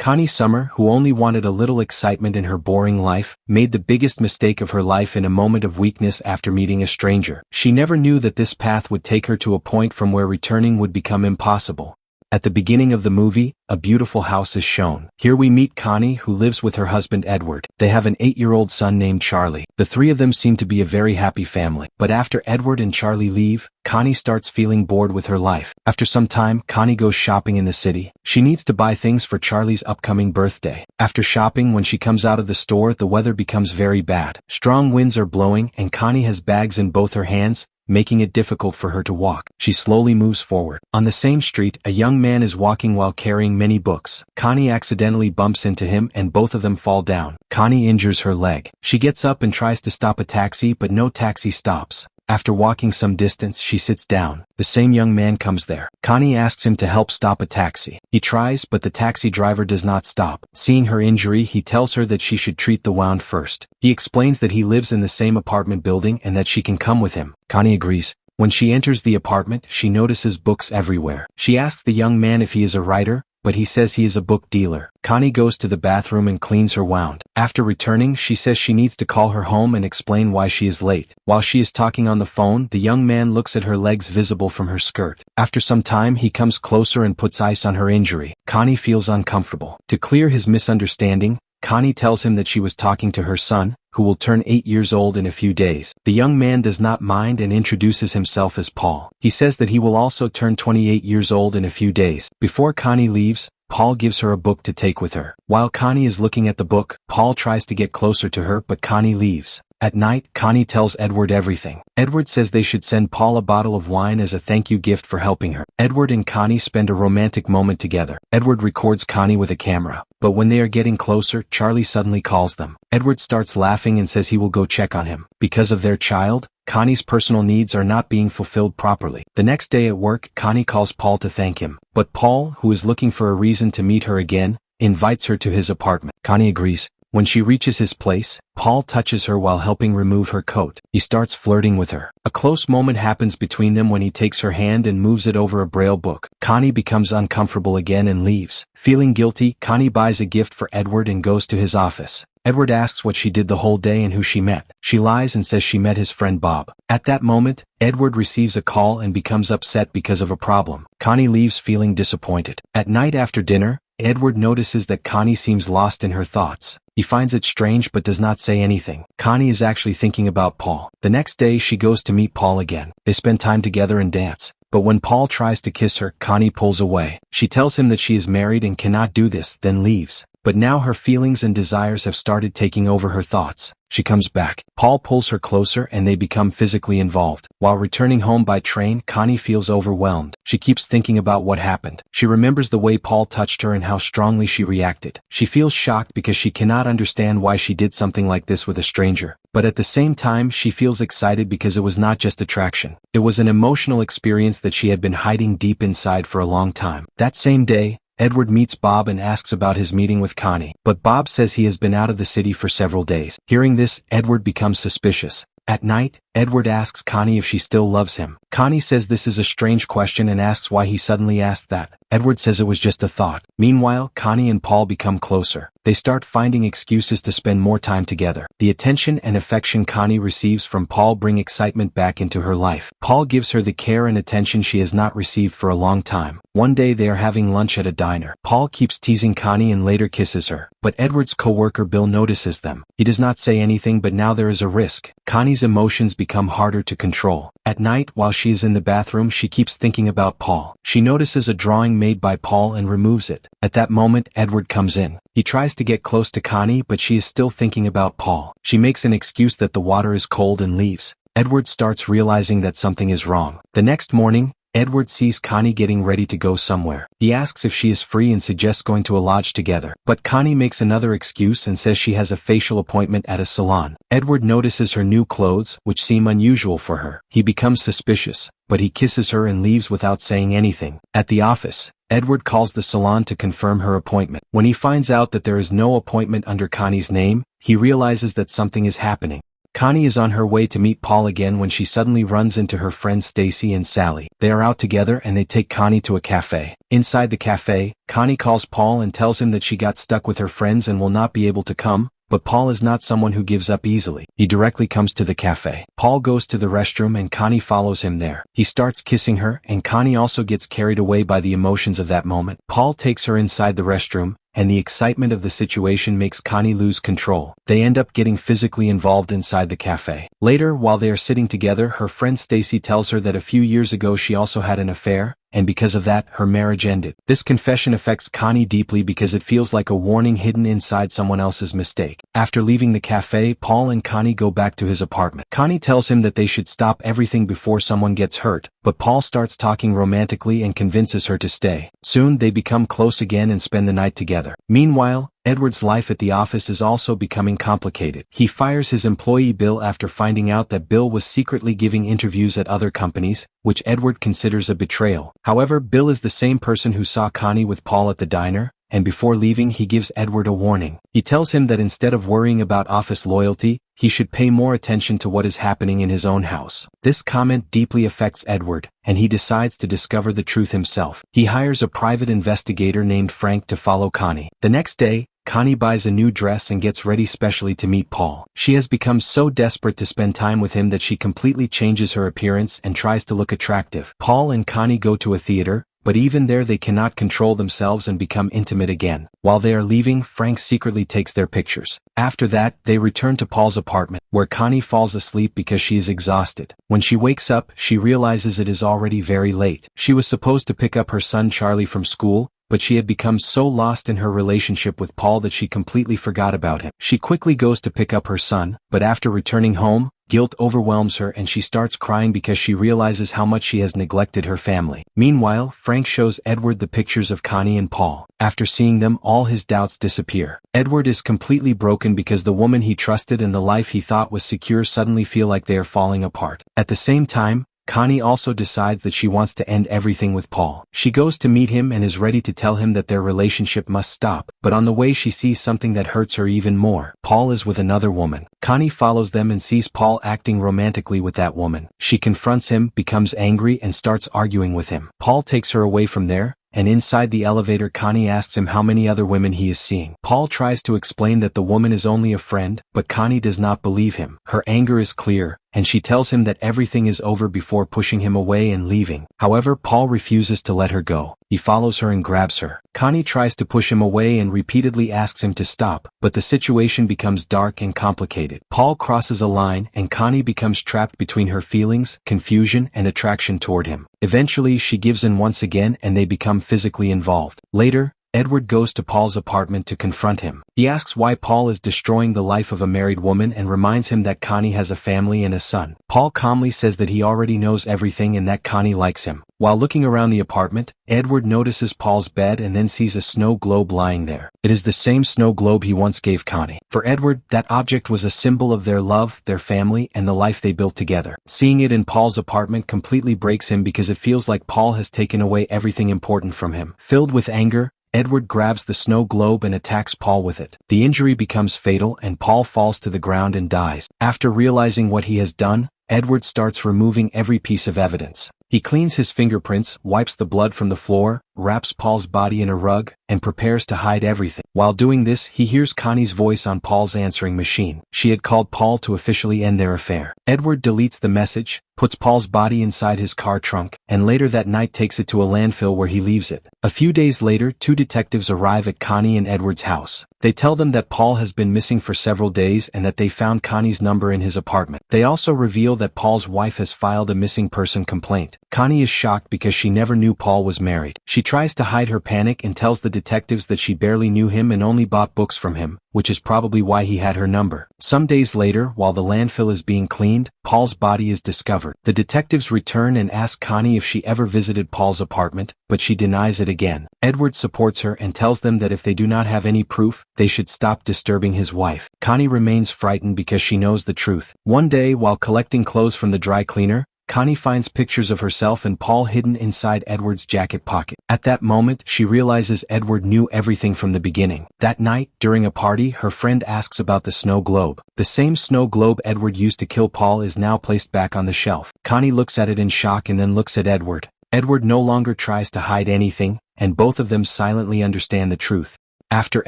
Connie Summer, who only wanted a little excitement in her boring life, made the biggest mistake of her life in a moment of weakness after meeting a stranger. She never knew that this path would take her to a point from where returning would become impossible. At the beginning of the movie, a beautiful house is shown. Here we meet Connie, who lives with her husband Edward. They have an 8-year-old son named Charlie. The three of them seem to be a very happy family. But after Edward and Charlie leave, Connie starts feeling bored with her life. After some time, Connie goes shopping in the city. She needs to buy things for Charlie's upcoming birthday. After shopping, when she comes out of the store, the weather becomes very bad. Strong winds are blowing, and Connie has bags in both her hands, making it difficult for her to walk. She slowly moves forward. On the same street, a young man is walking while carrying many books. Connie accidentally bumps into him and both of them fall down. Connie injures her leg. She gets up and tries to stop a taxi, but no taxi stops. After walking some distance, she sits down. The same young man comes there. Connie asks him to help stop a taxi. He tries, but the taxi driver does not stop. Seeing her injury, he tells her that she should treat the wound first. He explains that he lives in the same apartment building and that she can come with him. Connie agrees. When she enters the apartment, she notices books everywhere. She asks the young man if he is a writer, but he says he is a book dealer. Connie goes to the bathroom and cleans her wound. After returning, she says she needs to call her home and explain why she is late. While she is talking on the phone, the young man looks at her legs visible from her skirt. After some time, he comes closer and puts ice on her injury. Connie feels uncomfortable. To clear his misunderstanding, Connie tells him that she was talking to her son, who will turn 8 years old in a few days. The young man does not mind and introduces himself as Paul. He says that he will also turn 28 years old in a few days. Before Connie leaves, Paul gives her a book to take with her. While Connie is looking at the book, Paul tries to get closer to her, but Connie leaves. At night, Connie tells Edward everything. Edward says they should send Paul a bottle of wine as a thank you gift for helping her. Edward and Connie spend a romantic moment together. Edward records Connie with a camera. But when they are getting closer, Charlie suddenly calls them. Edward starts laughing and says he will go check on him. Because of their child, Connie's personal needs are not being fulfilled properly. The next day at work, Connie calls Paul to thank him. But Paul, who is looking for a reason to meet her again, invites her to his apartment. Connie agrees. When she reaches his place, Paul touches her while helping remove her coat. He starts flirting with her. A close moment happens between them when he takes her hand and moves it over a braille book. Connie becomes uncomfortable again and leaves. Feeling guilty, Connie buys a gift for Edward and goes to his office. Edward asks what she did the whole day and who she met. She lies and says she met his friend Bob. At that moment, Edward receives a call and becomes upset because of a problem. Connie leaves feeling disappointed. At night after dinner, Edward notices that Connie seems lost in her thoughts. He finds it strange but does not say anything. Connie is actually thinking about Paul. The next day she goes to meet Paul again. They spend time together and dance. But when Paul tries to kiss her, Connie pulls away. She tells him that she is married and cannot do this, then leaves. But now her feelings and desires have started taking over her thoughts. She comes back. Paul pulls her closer and they become physically involved. While returning home by train, Connie feels overwhelmed. She keeps thinking about what happened. She remembers the way Paul touched her and how strongly she reacted. She feels shocked because she cannot understand why she did something like this with a stranger. But at the same time, she feels excited because it was not just attraction. It was an emotional experience that she had been hiding deep inside for a long time. That same day, Edward meets Bob and asks about his meeting with Connie, but Bob says he has been out of the city for several days. Hearing this, Edward becomes suspicious. At night, Edward asks Connie if she still loves him. Connie says this is a strange question and asks why he suddenly asked that. Edward says it was just a thought. Meanwhile, Connie and Paul become closer. They start finding excuses to spend more time together. The attention and affection Connie receives from Paul bring excitement back into her life. Paul gives her the care and attention she has not received for a long time. One day they are having lunch at a diner. Paul keeps teasing Connie and later kisses her. But Edward's co-worker Bill notices them. He does not say anything, but now there is a risk. Connie's emotions become harder to control. At night, while she is in the bathroom, she keeps thinking about Paul. She notices a drawing made by Paul and removes it. At that moment, Edward comes in. He tries to get close to Connie, but she is still thinking about Paul. She makes an excuse that the water is cold and leaves. Edward starts realizing that something is wrong. The next morning, Edward sees Connie getting ready to go somewhere. He asks if she is free and suggests going to a lodge together. But Connie makes another excuse and says she has a facial appointment at a salon. Edward notices her new clothes, which seem unusual for her. He becomes suspicious, but he kisses her and leaves without saying anything. At the office, Edward calls the salon to confirm her appointment. When he finds out that there is no appointment under Connie's name, he realizes that something is happening. Connie is on her way to meet Paul again when she suddenly runs into her friends Stacy and Sally. They are out together and they take Connie to a cafe. Inside the cafe, Connie calls Paul and tells him that she got stuck with her friends and will not be able to come. But Paul is not someone who gives up easily. He directly comes to the cafe. Paul goes to the restroom and Connie follows him there. He starts kissing her and Connie also gets carried away by the emotions of that moment. Paul takes her inside the restroom, and the excitement of the situation makes Connie lose control. They end up getting physically involved inside the cafe. Later, while they are sitting together, her friend Stacy tells her that a few years ago she also had an affair, and because of that, her marriage ended. This confession affects Connie deeply because it feels like a warning hidden inside someone else's mistake. After leaving the cafe, Paul and Connie go back to his apartment. Connie tells him that they should stop everything before someone gets hurt, but Paul starts talking romantically and convinces her to stay. Soon, they become close again and spend the night together. Meanwhile, Edward's life at the office is also becoming complicated. He fires his employee Bill after finding out that Bill was secretly giving interviews at other companies, which Edward considers a betrayal. However, Bill is the same person who saw Connie with Paul at the diner, and before leaving he gives Edward a warning. He tells him that instead of worrying about office loyalty, he should pay more attention to what is happening in his own house. This comment deeply affects Edward, and he decides to discover the truth himself. He hires a private investigator named Frank to follow Connie. The next day, Connie buys a new dress and gets ready specially to meet Paul. She has become so desperate to spend time with him that she completely changes her appearance and tries to look attractive. Paul and Connie go to a theater, but even there they cannot control themselves and become intimate again. While they are leaving, Frank secretly takes their pictures. After that, they return to Paul's apartment, where Connie falls asleep because she is exhausted. When she wakes up, she realizes it is already very late. She was supposed to pick up her son Charlie from school, but she had become so lost in her relationship with Paul that she completely forgot about him. She quickly goes to pick up her son, but after returning home, guilt overwhelms her and she starts crying because she realizes how much she has neglected her family. Meanwhile, Frank shows Edward the pictures of Connie and Paul. After seeing them, all his doubts disappear. Edward is completely broken because the woman he trusted and the life he thought was secure suddenly feel like they are falling apart. At the same time, Connie also decides that she wants to end everything with Paul. She goes to meet him and is ready to tell him that their relationship must stop, but on the way she sees something that hurts her even more. Paul is with another woman. Connie follows them and sees Paul acting romantically with that woman. She confronts him, becomes angry, and starts arguing with him. Paul takes her away from there, and inside the elevator Connie asks him how many other women he is seeing. Paul tries to explain that the woman is only a friend, but Connie does not believe him. Her anger is clear, and she tells him that everything is over before pushing him away and leaving. However, Paul refuses to let her go. He follows her and grabs her. Connie tries to push him away and repeatedly asks him to stop, but the situation becomes dark and complicated. Paul crosses a line and Connie becomes trapped between her feelings, confusion, and attraction toward him. Eventually, she gives in once again and they become physically involved. Later, Edward goes to Paul's apartment to confront him. He asks why Paul is destroying the life of a married woman and reminds him that Connie has a family and a son. Paul calmly says that he already knows everything and that Connie likes him. While looking around the apartment, Edward notices Paul's bed and then sees a snow globe lying there. It is the same snow globe he once gave Connie. For Edward, that object was a symbol of their love, their family, and the life they built together. Seeing it in Paul's apartment completely breaks him because it feels like Paul has taken away everything important from him. Filled with anger, Edward grabs the snow globe and attacks Paul with it. The injury becomes fatal and Paul falls to the ground and dies. After realizing what he has done, Edward starts removing every piece of evidence. He cleans his fingerprints, wipes the blood from the floor, wraps Paul's body in a rug, and prepares to hide everything. While doing this, he hears Connie's voice on Paul's answering machine. She had called Paul to officially end their affair. Edward deletes the message, puts Paul's body inside his car trunk, and later that night takes it to a landfill where he leaves it. A few days later, two detectives arrive at Connie and Edward's house. They tell them that Paul has been missing for several days and that they found Connie's number in his apartment. They also reveal that Paul's wife has filed a missing person complaint. Connie is shocked because she never knew Paul was married. She tries to hide her panic and tells the detectives that she barely knew him and only bought books from him, which is probably why he had her number. Some days later, while the landfill is being cleaned, Paul's body is discovered. The detectives return and ask Connie if she ever visited Paul's apartment, but she denies it again. Edward supports her and tells them that if they do not have any proof, they should stop disturbing his wife. Connie remains frightened because she knows the truth. One day, while collecting clothes from the dry cleaner, Connie finds pictures of herself and Paul hidden inside Edward's jacket pocket. At that moment, she realizes Edward knew everything from the beginning. That night, during a party, her friend asks about the snow globe. The same snow globe Edward used to kill Paul is now placed back on the shelf. Connie looks at it in shock and then looks at Edward. Edward no longer tries to hide anything, and both of them silently understand the truth. After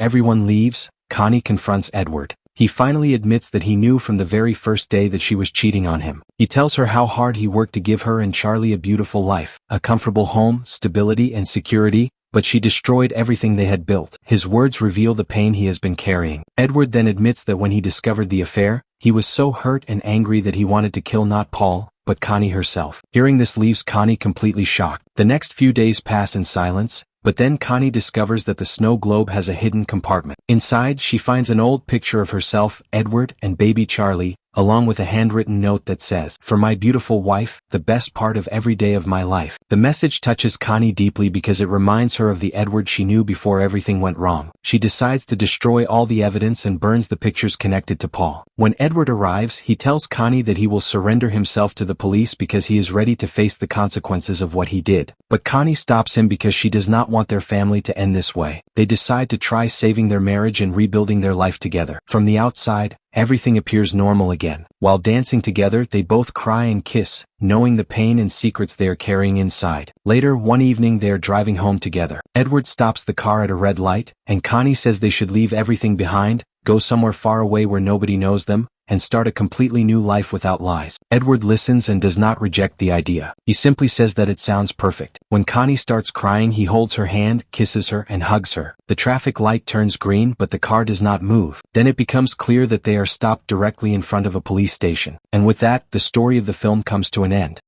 everyone leaves, Connie confronts Edward. He finally admits that he knew from the very first day that she was cheating on him. He tells her how hard he worked to give her and Charlie a beautiful life, a comfortable home, stability and security, but she destroyed everything they had built. His words reveal the pain he has been carrying. Edward then admits that when he discovered the affair, he was so hurt and angry that he wanted to kill not Paul, but Connie herself. Hearing this leaves Connie completely shocked. The next few days pass in silence, but then Connie discovers that the snow globe has a hidden compartment. Inside, she finds an old picture of herself, Edward, and baby Charlie, along with a handwritten note that says, "For my beautiful wife, the best part of every day of my life." The message touches Connie deeply because it reminds her of the Edward she knew before everything went wrong. She decides to destroy all the evidence and burns the pictures connected to Paul. When Edward arrives, he tells Connie that he will surrender himself to the police because he is ready to face the consequences of what he did. But Connie stops him because she does not want their family to end this way. They decide to try saving their marriage and rebuilding their life together. From the outside, everything appears normal again. While dancing together, they both cry and kiss, knowing the pain and secrets they are carrying inside. Later, one evening they are driving home together. Edward stops the car at a red light, and Connie says they should leave everything behind, go somewhere far away where nobody knows them, and start a completely new life without lies. Edward listens and does not reject the idea. He simply says that it sounds perfect. When Connie starts crying, he holds her hand, kisses her, and hugs her. The traffic light turns green, but the car does not move. Then it becomes clear that they are stopped directly in front of a police station. And with that, the story of the film comes to an end.